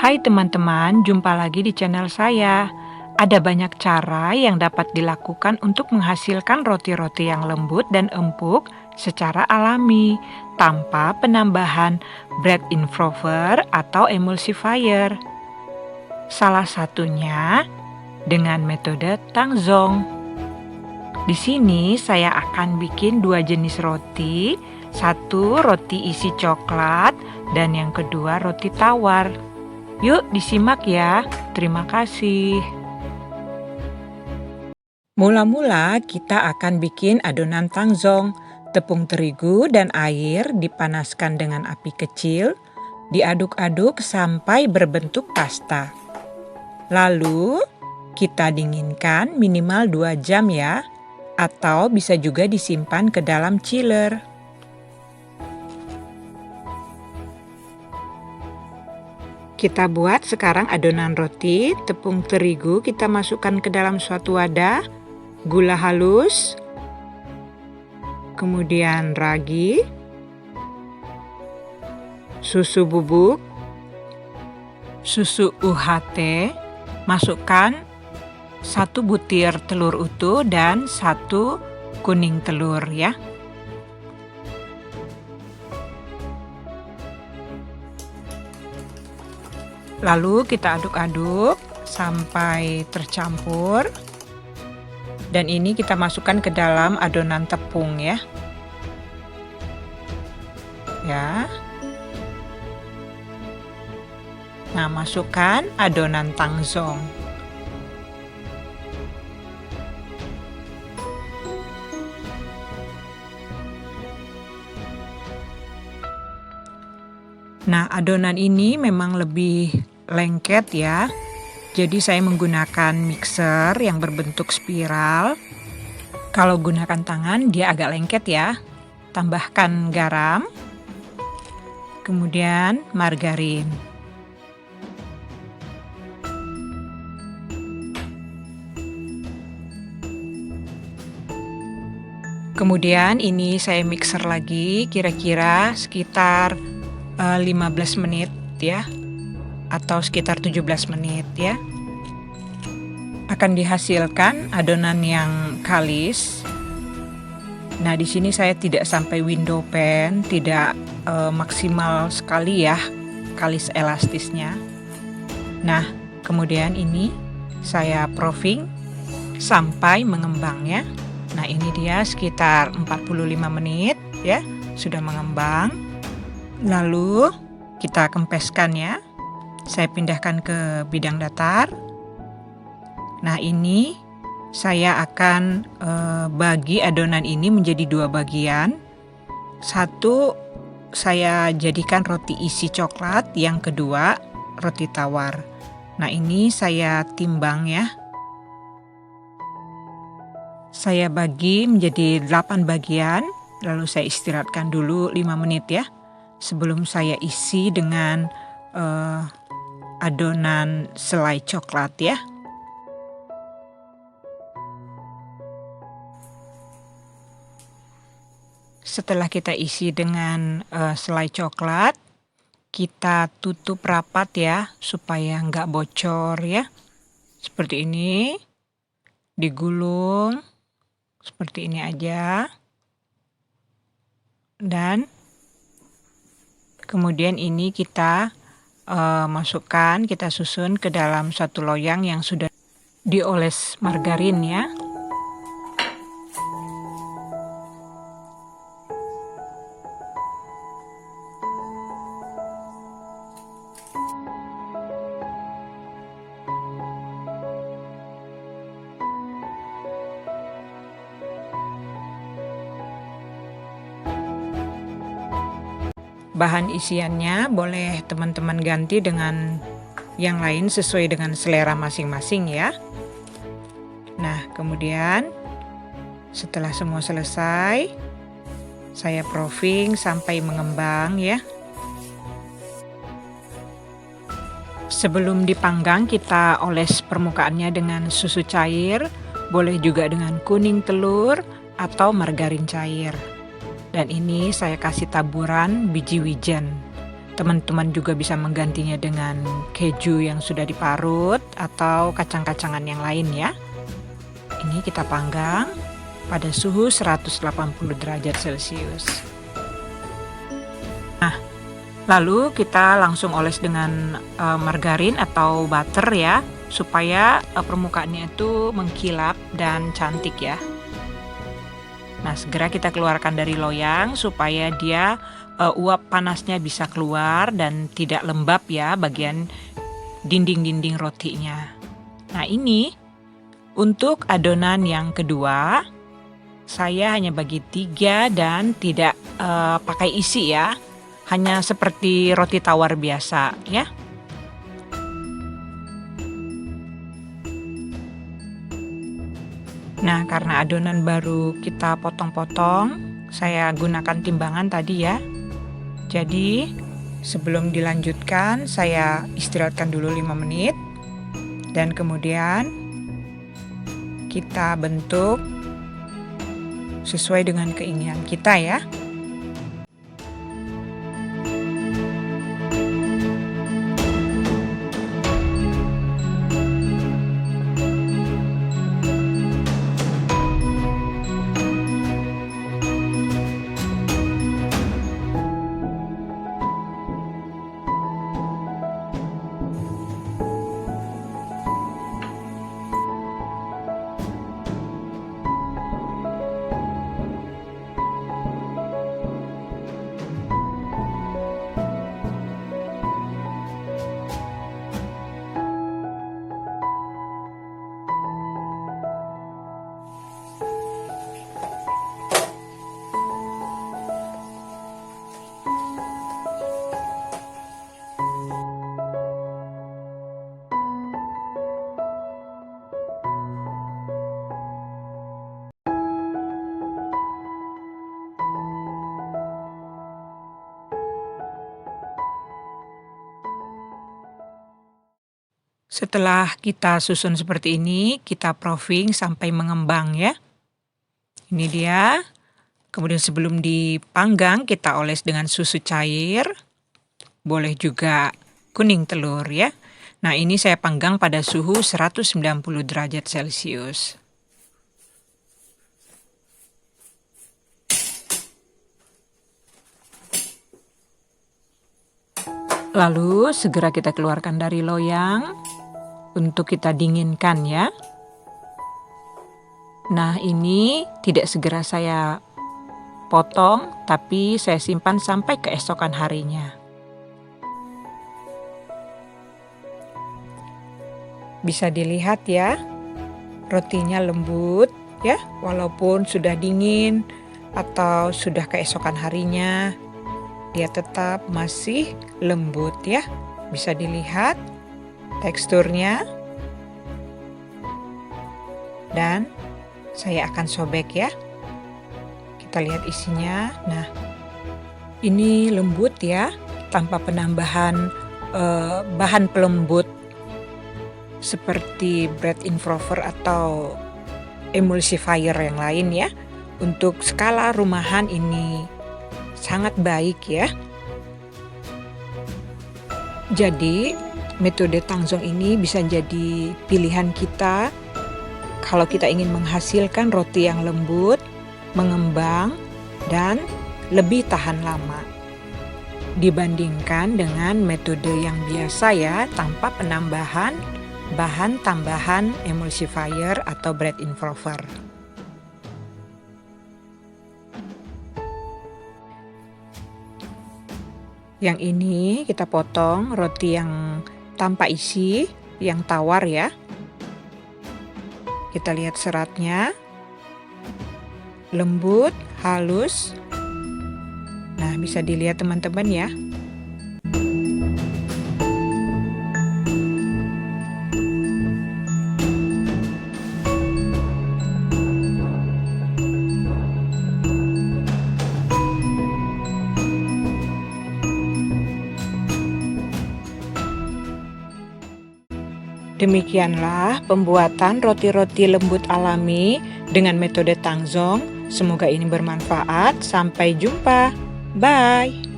Hai teman-teman, jumpa lagi di channel saya. Ada banyak cara yang dapat dilakukan untuk menghasilkan roti-roti yang lembut dan empuk secara alami, tanpa penambahan bread improver atau emulsifier. Salah satunya dengan metode Tangzong. Di sini saya akan bikin dua jenis roti, satu roti isi coklat dan yang kedua roti tawar. Yuk disimak ya, terima kasih. Mula-mula kita akan bikin adonan tangzong. Tepung terigu dan air dipanaskan dengan api kecil, diaduk-aduk sampai berbentuk pasta. Lalu kita dinginkan minimal 2 jam ya, atau bisa juga disimpan ke dalam chiller. Kita buat sekarang adonan roti. Tepung terigu kita masukkan ke dalam suatu wadah, gula halus, kemudian ragi, susu bubuk, susu UHT, masukkan 1 butir telur utuh dan 1 kuning telur ya. Lalu kita aduk-aduk sampai tercampur. Dan ini kita masukkan ke dalam adonan tepung ya. Nah, masukkan adonan tangzong. Nah, adonan ini memang lebih lengket ya. Jadi saya menggunakan mixer yang berbentuk spiral. Kalau gunakan tangan dia agak lengket ya. Tambahkan garam, kemudian margarin. Kemudian ini saya mixer lagi kira-kira sekitar 15 menit ya, atau sekitar 17 menit ya. Akan dihasilkan adonan yang kalis. Nah, di sini saya tidak sampai window pan, tidak maksimal sekali ya kalis elastisnya. Nah, kemudian ini saya proofing sampai mengembang ya. Nah, ini dia sekitar 45 menit ya, sudah mengembang. Lalu kita kempeskan ya. Saya pindahkan ke bidang datar. Nah, ini saya akan bagi adonan ini menjadi 2 bagian. Satu saya jadikan roti isi coklat, yang kedua roti tawar. Nah, ini saya timbang ya. Saya bagi menjadi 8 bagian, lalu saya istirahatkan dulu 5 menit ya, sebelum saya isi dengan adonan selai coklat ya. Setelah kita isi dengan selai coklat, kita tutup rapat ya supaya nggak bocor ya. Seperti ini, digulung seperti ini aja. Dan kemudian ini kita masukkan, kita susun ke dalam satu loyang yang sudah dioles margarin ya. Bahan isiannya boleh teman-teman ganti dengan yang lain sesuai dengan selera masing-masing ya. Nah, kemudian setelah semua selesai, saya proofing sampai mengembang ya. Sebelum dipanggang kita oles permukaannya dengan susu cair, boleh juga dengan kuning telur atau margarin cair. Dan ini saya kasih taburan biji wijen. Teman-teman juga bisa menggantinya dengan keju yang sudah diparut atau kacang-kacangan yang lain ya. Ini kita panggang pada suhu 180 derajat Celcius. Nah, lalu kita langsung oles dengan margarin atau butter ya, supaya permukaannya itu mengkilap dan cantik ya. Nah, segera kita keluarkan dari loyang supaya dia uap panasnya bisa keluar dan tidak lembab ya bagian dinding-dinding rotinya. Nah, ini untuk adonan yang kedua, saya hanya bagi 3 dan tidak pakai isi ya, hanya seperti roti tawar biasa ya. Nah, karena adonan baru kita potong-potong, saya gunakan timbangan tadi ya. Jadi, sebelum dilanjutkan, saya istirahatkan dulu 5 menit. Dan kemudian kita bentuk sesuai dengan keinginan kita ya. Setelah kita susun seperti ini, kita proofing sampai mengembang ya. Ini dia. Kemudian sebelum dipanggang, kita oles dengan susu cair. Boleh juga kuning telur ya. Nah, ini saya panggang pada suhu 190 derajat Celcius. Lalu segera kita keluarkan dari loyang untuk kita dinginkan ya. Nah, ini tidak segera saya potong, tapi saya simpan sampai keesokan harinya. Bisa dilihat ya, rotinya lembut ya, walaupun sudah dingin atau sudah keesokan harinya, dia tetap masih lembut ya. Bisa dilihat teksturnya. Dan saya akan sobek ya. Kita lihat isinya. Nah, ini lembut ya, tanpa penambahan bahan pelembut seperti bread improver atau emulsifier yang lain ya. Untuk skala rumahan ini sangat baik ya. Jadi metode Tangzong ini bisa jadi pilihan kita kalau kita ingin menghasilkan roti yang lembut, mengembang, dan lebih tahan lama dibandingkan dengan metode yang biasa ya, tanpa penambahan bahan tambahan emulsifier atau bread improver. Yang ini kita potong roti yang tanpa isi, yang tawar ya. Kita lihat seratnya, lembut, halus. Nah, bisa dilihat teman-teman ya. Demikianlah pembuatan roti-roti lembut alami dengan metode Tangzong. Semoga ini bermanfaat. Sampai jumpa. Bye.